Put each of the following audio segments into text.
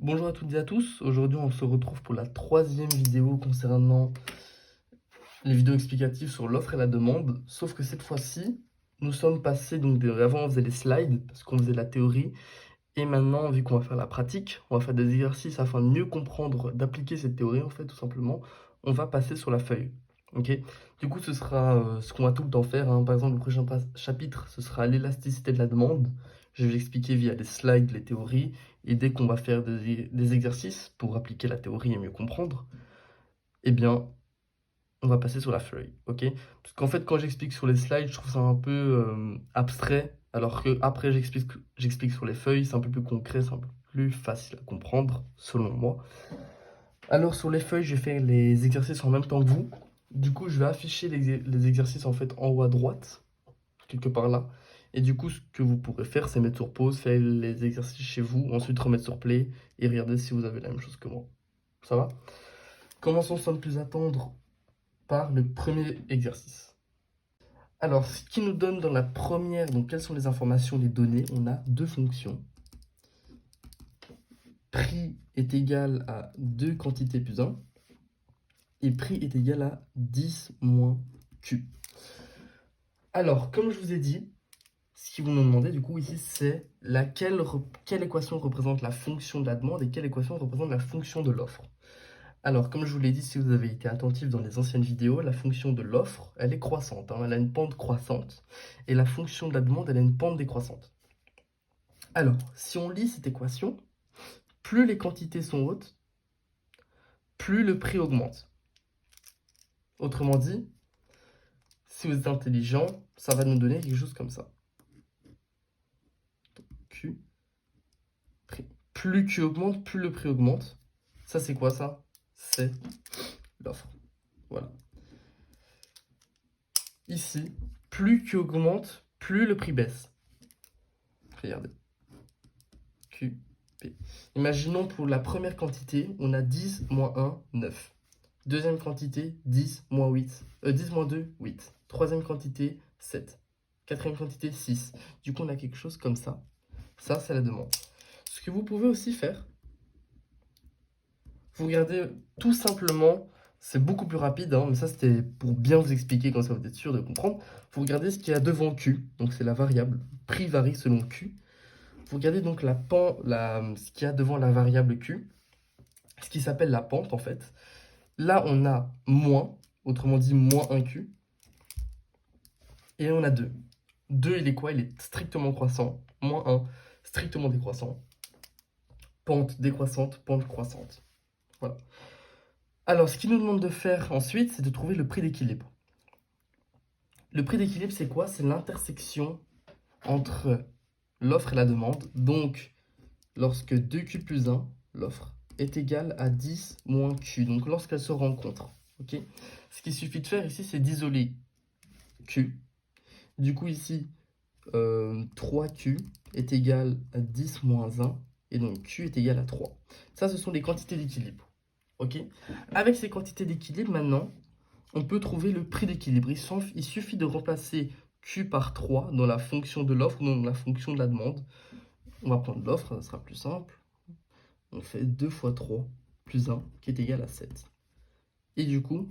Bonjour à toutes et à tous, aujourd'hui on se retrouve pour la troisième vidéo concernant les vidéos explicatives sur l'offre et la demande, sauf que cette fois-ci, nous sommes passés, avant on faisait les slides, parce qu'on faisait la théorie, et maintenant vu qu'on va faire la pratique, on va faire des exercices afin de mieux comprendre, d'appliquer cette théorie en fait tout simplement, on va passer sur la feuille. Ok. Du coup ce sera ce qu'on va tout le temps faire, hein. Par exemple le prochain chapitre ce sera l'élasticité de la demande, je vais l'expliquer via des slides, les théories, et dès qu'on va faire des exercices pour appliquer la théorie et mieux comprendre, eh bien, on va passer sur la feuille, ok? Parce qu'en fait, quand j'explique sur les slides, je trouve ça un peu abstrait, alors que après j'explique sur les feuilles, c'est un peu plus concret, c'est un peu plus facile à comprendre, selon moi. Alors sur les feuilles, je vais faire les exercices en même temps que vous. Du coup, je vais afficher les exercices en fait en haut à droite, quelque part là. Et du coup, ce que vous pourrez faire, c'est mettre sur pause, faire les exercices chez vous, ensuite remettre sur play et regarder si vous avez la même chose que moi. Ça va? Commençons sans plus attendre par le premier exercice. Alors, ce qui nous donne dans la première, donc quelles sont les informations, les données, on a deux fonctions. Prix est égal à 2 quantités plus 1 et prix est égal à 10 moins Q. Alors, comme je vous ai dit, ce qu'ils vont nous demander du coup ici, c'est quelle équation représente la fonction de la demande et quelle équation représente la fonction de l'offre. Alors, comme je vous l'ai dit, si vous avez été attentif dans les anciennes vidéos, la fonction de l'offre, elle est croissante, hein, elle a une pente croissante, et la fonction de la demande, elle a une pente décroissante. Alors, si on lit cette équation, plus les quantités sont hautes, plus le prix augmente. Autrement dit, si vous êtes intelligent, ça va nous donner quelque chose comme ça. Q, prix. Plus Q augmente, plus le prix augmente. Ça, c'est quoi ça? C'est l'offre. Voilà. Ici, plus Q augmente, plus le prix baisse. Regardez. Q, P. Imaginons pour la première quantité, on a 10 moins 1, 9. Deuxième quantité, 10 moins 8. 10 moins 2, 8. Troisième quantité, 7. Quatrième quantité, 6. Du coup, on a quelque chose comme ça. Ça, c'est la demande. Ce que vous pouvez aussi faire, vous regardez tout simplement, c'est beaucoup plus rapide, hein, mais ça c'était pour bien vous expliquer, comme ça vous êtes sûr de comprendre. Vous regardez ce qu'il y a devant Q, donc c'est la variable. Prix varie selon Q. Vous regardez donc ce qu'il y a devant la variable Q, ce qui s'appelle la pente en fait. Là, on a moins, autrement dit moins 1Q, et on a 2. 2, il est quoi? Il est strictement croissant. Moins 1, strictement décroissant. Pente décroissante, pente croissante. Voilà. Alors, ce qu'il nous demande de faire ensuite, c'est de trouver le prix d'équilibre. Le prix d'équilibre, c'est quoi? C'est l'intersection entre l'offre et la demande. Donc, lorsque 2Q plus 1, l'offre, est égale à 10 moins Q. Donc, lorsqu'elles se rencontrent. Ok. Ce qu'il suffit de faire ici, c'est d'isoler Q. Du coup, ici, 3Q est égal à 10 moins 1. Et donc, Q est égal à 3. Ça, ce sont des quantités d'équilibre. Ok. Avec ces quantités d'équilibre, maintenant, on peut trouver le prix d'équilibre. Il suffit de remplacer Q par 3 dans la fonction de l'offre ou dans la fonction de la demande. On va prendre l'offre, ça sera plus simple. On fait 2 fois 3 plus 1 qui est égal à 7. Et du coup,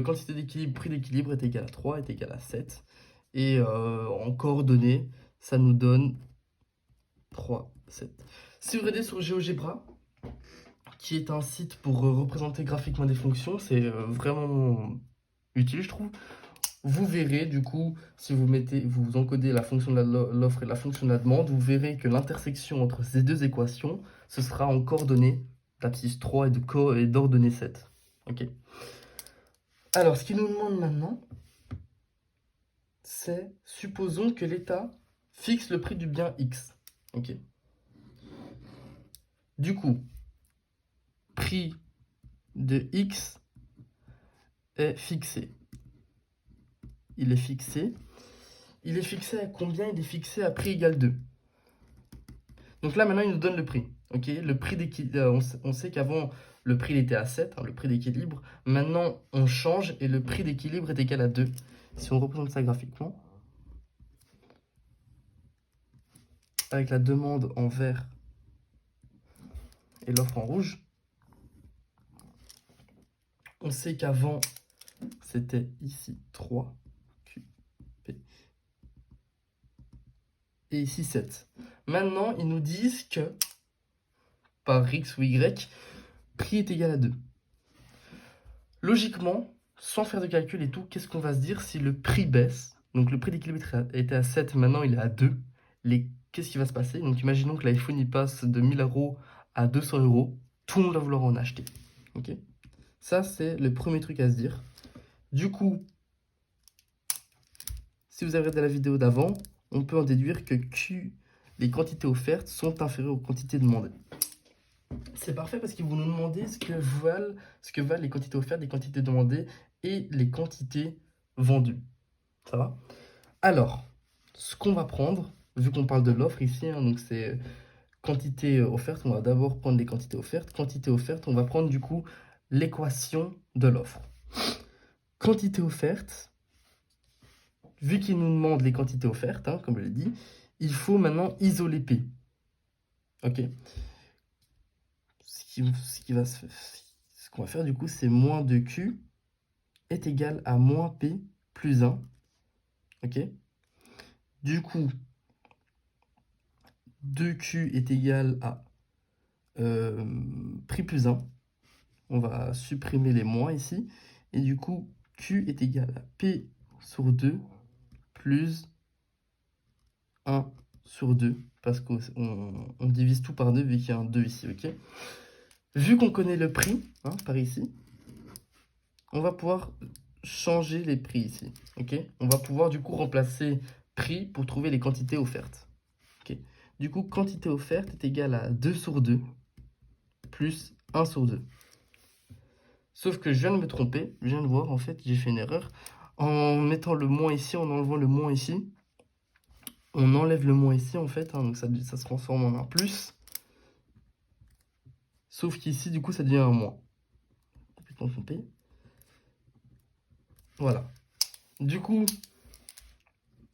quantité d'équilibre, prix d'équilibre est égal à 3, est égal à 7. Et en coordonnées, ça nous donne 3, 7. Si vous regardez sur GeoGebra, qui est un site pour représenter graphiquement des fonctions, c'est vraiment utile, je trouve. Vous verrez, du coup, si vous encodez la fonction de l'offre et la fonction de la demande, vous verrez que l'intersection entre ces deux équations, ce sera en coordonnées d'abscisse 3 et d'ordonnée 7. Ok. Alors, ce qu'il nous demande maintenant, c'est, supposons que l'État fixe le prix du bien X. Ok. Du coup, prix de X est fixé. Il est fixé. Il est fixé à combien? Il est fixé à prix égal 2. Donc là, maintenant, il nous donne le prix. Ok, le prix d'équilibre, on sait qu'avant, le prix il était à 7, hein, le prix d'équilibre. Maintenant, on change et le prix d'équilibre est égal à 2. Si on représente ça graphiquement, avec la demande en vert et l'offre en rouge, on sait qu'avant, c'était ici 3, Q, P, et ici 7. Maintenant, ils nous disent que, par X ou Y, prix est égal à 2. Logiquement, sans faire de calcul et tout, qu'est-ce qu'on va se dire si le prix baisse? Donc le prix des kilomètres était à 7, maintenant il est à 2. Qu'est-ce qui va se passer? Donc imaginons que l'iPhone il passe de 1000 € à 200 €. Tout le monde va vouloir en acheter. Ok? Ça, c'est le premier truc à se dire. Du coup, si vous avez regardé la vidéo d'avant, on peut en déduire que les quantités offertes sont inférieures aux quantités demandées. C'est parfait parce qu'ils vont nous demander ce que valent les quantités offertes, les quantités demandées et les quantités vendues. Ça va? Alors, ce qu'on va prendre, vu qu'on parle de l'offre ici, hein, donc c'est quantité offerte, on va d'abord prendre les quantités offertes. Quantité offerte, on va prendre du coup l'équation de l'offre. Quantité offerte, vu qu'il nous demande les quantités offertes, hein, comme je l'ai dit, il faut maintenant isoler P. Ok. Ce qu'on va faire du coup, c'est moins 2Q est égal à moins P plus 1. Ok. Du coup, 2Q est égal à prix plus 1. On va supprimer les moins ici. Et du coup, Q est égal à P sur 2 plus 1 sur 2. Parce qu'on divise tout par 2 vu qu'il y a un 2 ici. Ok. Vu qu'on connaît le prix, hein, par ici, on va pouvoir changer les prix ici. Ok. On va pouvoir du coup remplacer prix pour trouver les quantités offertes. Ok. Du coup, quantité offerte est égale à 2 sur 2 plus 1 sur 2. Sauf que je viens de me tromper, je viens de voir, en fait, j'ai fait une erreur. En mettant le moins ici, en enlevant le moins ici, on enlève le moins ici, en fait, hein, donc ça se transforme en un plus. Sauf qu'ici, du coup, ça devient un moins. Complètement trompé. Voilà. Du coup,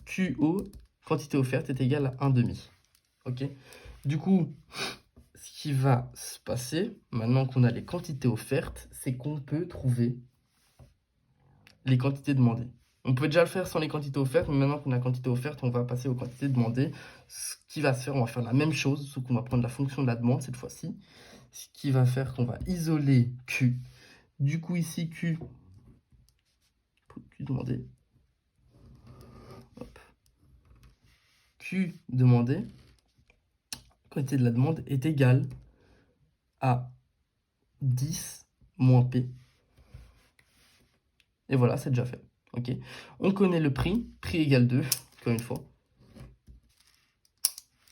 QO, quantité offerte, est égale à 1,5. Ok. Du coup, ce qui va se passer, maintenant qu'on a les quantités offertes, c'est qu'on peut trouver les quantités demandées. On peut déjà le faire sans les quantités offertes, mais maintenant qu'on a la quantité offerte, on va passer aux quantités demandées. Ce qui va se faire, on va faire la même chose, sauf qu'on va prendre la fonction de la demande cette fois-ci. Ce qui va faire qu'on va isoler Q. Du coup, ici, Q demandé. Hop. Q demandé, quantité de la demande, est égale à 10 moins P. Et voilà, c'est déjà fait. Ok. On connaît le prix égale 2, encore une fois.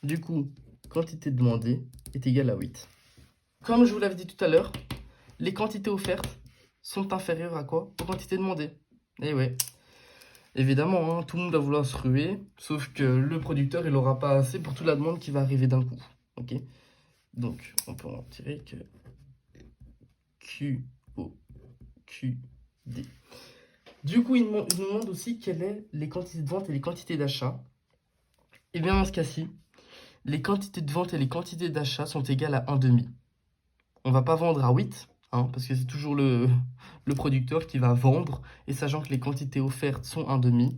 Du coup, quantité demandée est égale à 8. Comme je vous l'avais dit tout à l'heure, les quantités offertes sont inférieures à quoi? Aux quantités demandées. Et ouais. Évidemment, hein, tout le monde va vouloir se ruer, sauf que le producteur, il n'aura pas assez pour toute la demande qui va arriver d'un coup. Ok. Donc, on peut en tirer que QO, QD. Du coup, il nous demande aussi quelles sont les quantités de vente et les quantités d'achat. Et bien, dans ce cas-ci, les quantités de vente et les quantités d'achat sont égales à 1,5. On ne va pas vendre à 8, hein, parce que c'est toujours le producteur qui va vendre. Et sachant que les quantités offertes sont 1,5,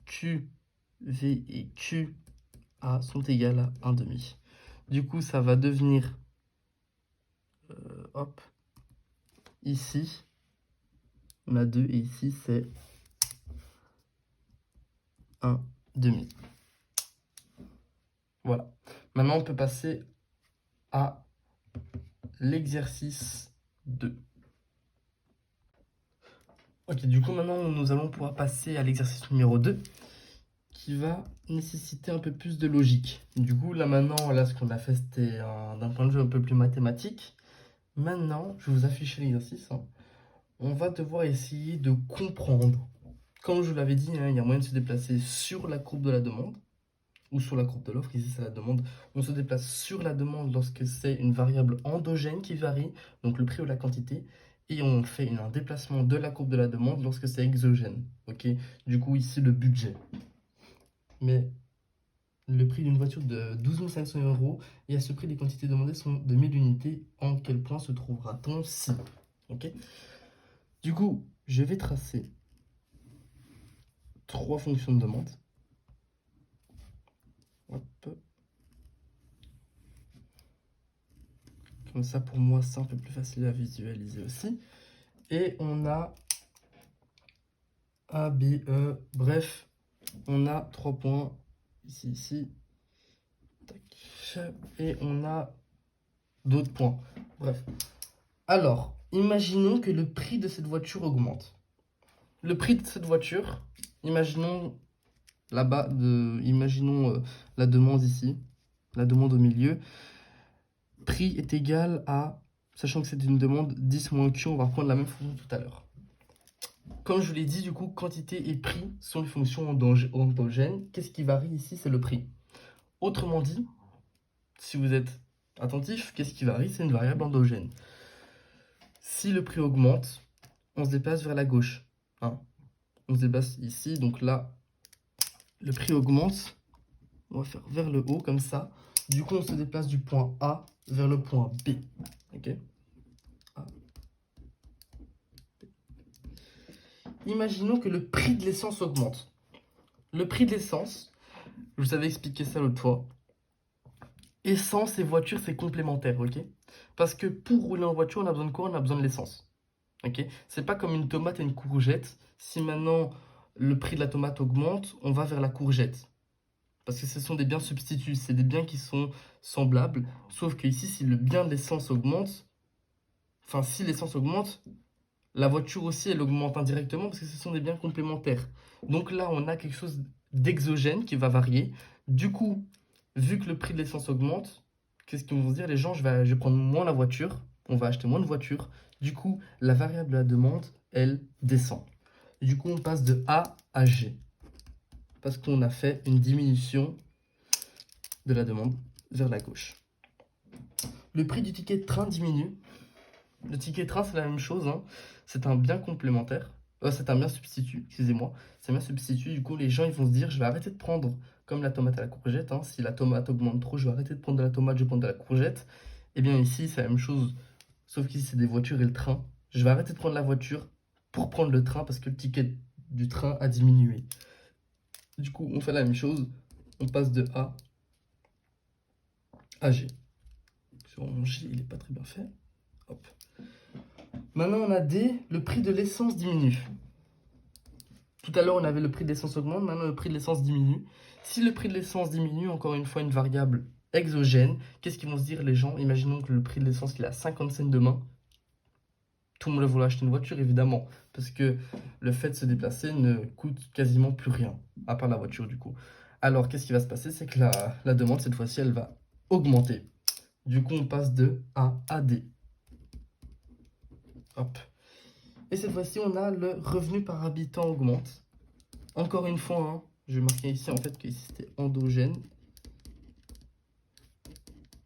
QV et QA sont égales à 1,5. Du coup, ça va devenir, hop, ici, on a 2 et ici, c'est 1,5. Voilà. Maintenant, on peut passer à l'exercice 2. Ok, du coup, maintenant, nous allons pouvoir passer à l'exercice numéro 2, qui va nécessiter un peu plus de logique. Du coup, là, maintenant, là, ce qu'on a fait, c'était d'un point de vue un peu plus mathématique. Maintenant, je vais vous afficher l'exercice. Hein. On va devoir essayer de comprendre. Comme je vous l'avais dit, hein, il y a moyen de se déplacer sur la courbe de la demande, ou sur la courbe de l'offre, ici c'est la demande. On se déplace sur la demande lorsque c'est une variable endogène qui varie, donc le prix ou la quantité, et on fait un déplacement de la courbe de la demande lorsque c'est exogène. Ok. Du coup, ici le budget. Mais le prix d'une voiture de 12 500 € et à ce prix, les quantités demandées sont de 1000 unités. En quel point se trouvera-t-on si? Ok. Du coup, je vais tracer 3 fonctions de demande. Hop. Comme ça, pour moi, c'est un peu plus facile à visualiser aussi. Et on a A, B, E, bref, on a 3 points, ici, ici, tac, et on a d'autres points. Bref. Alors, imaginons que le prix de cette voiture augmente. Le prix de cette voiture, imaginons là-bas, imaginons la demande ici, la demande au milieu. Prix est égal à, sachant que c'est une demande 10 moins Q, on va reprendre la même fonction tout à l'heure. Comme je vous l'ai dit, du coup, quantité et prix sont les fonctions endogènes. Qu'est-ce qui varie ici? C'est le prix. Autrement dit, si vous êtes attentif, qu'est-ce qui varie? C'est une variable endogène. Si le prix augmente, on se déplace vers la gauche. Hein. On se déplace ici, donc là, le prix augmente. On va faire vers le haut, comme ça. Du coup, on se déplace du point A vers le point B. Ok. A. Imaginons que le prix de l'essence augmente. Le prix de l'essence, je vous avais expliqué ça l'autre fois. Essence et voiture, c'est complémentaire, ok? Parce que pour rouler en voiture, on a besoin de quoi? On a besoin de l'essence. Ok? C'est pas comme une tomate et une courgette. Si maintenant le prix de la tomate augmente, on va vers la courgette. Parce que ce sont des biens substituts, c'est des biens qui sont semblables. Sauf que ici, si le bien de l'essence augmente, enfin si l'essence augmente, la voiture aussi, elle augmente indirectement parce que ce sont des biens complémentaires. Donc là, on a quelque chose d'exogène qui va varier. Du coup, vu que le prix de l'essence augmente, qu'est-ce qu'ils vont se dire? Les gens, je vais prendre moins la voiture, on va acheter moins de voitures. Du coup, la variable de la demande, elle descend. Du coup, on passe de A à G. Parce qu'on a fait une diminution de la demande vers la gauche. Le prix du ticket de train diminue. Le ticket de train, c'est la même chose. Hein. C'est un bien complémentaire. C'est un bien substitut, excusez-moi. C'est un bien substitut. Du coup, les gens ils vont se dire, je vais arrêter de prendre comme la tomate à la courgette. Hein. Si la tomate augmente trop, je vais arrêter de prendre de la tomate, je vais prendre de la courgette. Et bien ici, c'est la même chose. Sauf qu'ici, c'est des voitures et le train. Je vais arrêter de prendre la voiture pour prendre le train parce que le ticket du train a diminué. Du coup, on fait la même chose. On passe de A à G. Sur mon G, il n'est pas très bien fait. Hop. Maintenant, on a D, le prix de l'essence diminue. Tout à l'heure, on avait le prix de l'essence augmente, maintenant le prix de l'essence diminue. Si le prix de l'essence diminue, encore une fois, une variable exogène, qu'est-ce qu'ils vont se dire les gens? Imaginons que le prix de l'essence il est à 50 cents demain. Tout le monde va vouloir acheter une voiture, évidemment, parce que le fait de se déplacer ne coûte quasiment plus rien, à part la voiture du coup. Alors, qu'est-ce qui va se passer? C'est que la demande, cette fois-ci, elle va augmenter. Du coup, on passe de A à D. Hop. Et cette fois-ci, on a le revenu par habitant augmente. Encore une fois, hein, je vais marquer ici en fait que ici c'était endogène.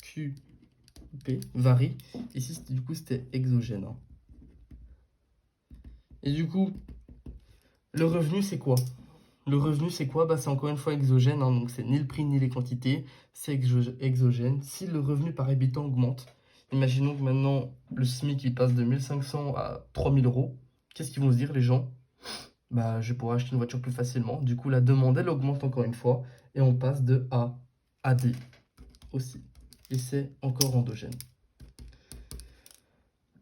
QP varie. Ici, du coup, c'était exogène. Hein. Et du coup, le revenu, c'est quoi? Le revenu, c'est quoi? Bah, c'est encore une fois exogène. Hein, donc, c'est ni le prix ni les quantités. C'est exogène. Si le revenu par habitant augmente, imaginons que maintenant, le SMIC il passe de 1500 à 3000 €. Qu'est-ce qu'ils vont se dire, les gens? Bah, je pourrais acheter une voiture plus facilement. Du coup, la demande, elle augmente encore une fois. Et on passe de A à D aussi. Et c'est encore endogène.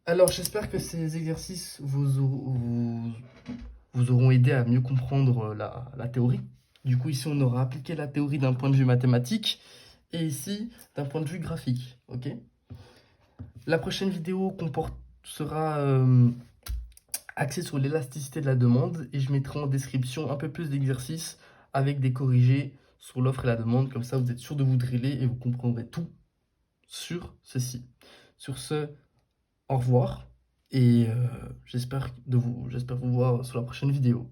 Alors, j'espère que ces exercices vous auront aidé à mieux comprendre la théorie. Du coup, ici, on aura appliqué la théorie d'un point de vue mathématique et ici, d'un point de vue graphique. Ok. La prochaine vidéo sera axée sur l'élasticité de la demande et je mettrai en description un peu plus d'exercices avec des corrigés sur l'offre et la demande. Comme ça, vous êtes sûr de vous driller et vous comprendrez tout sur ceci. Sur ce, au revoir et j'espère vous voir sur la prochaine vidéo.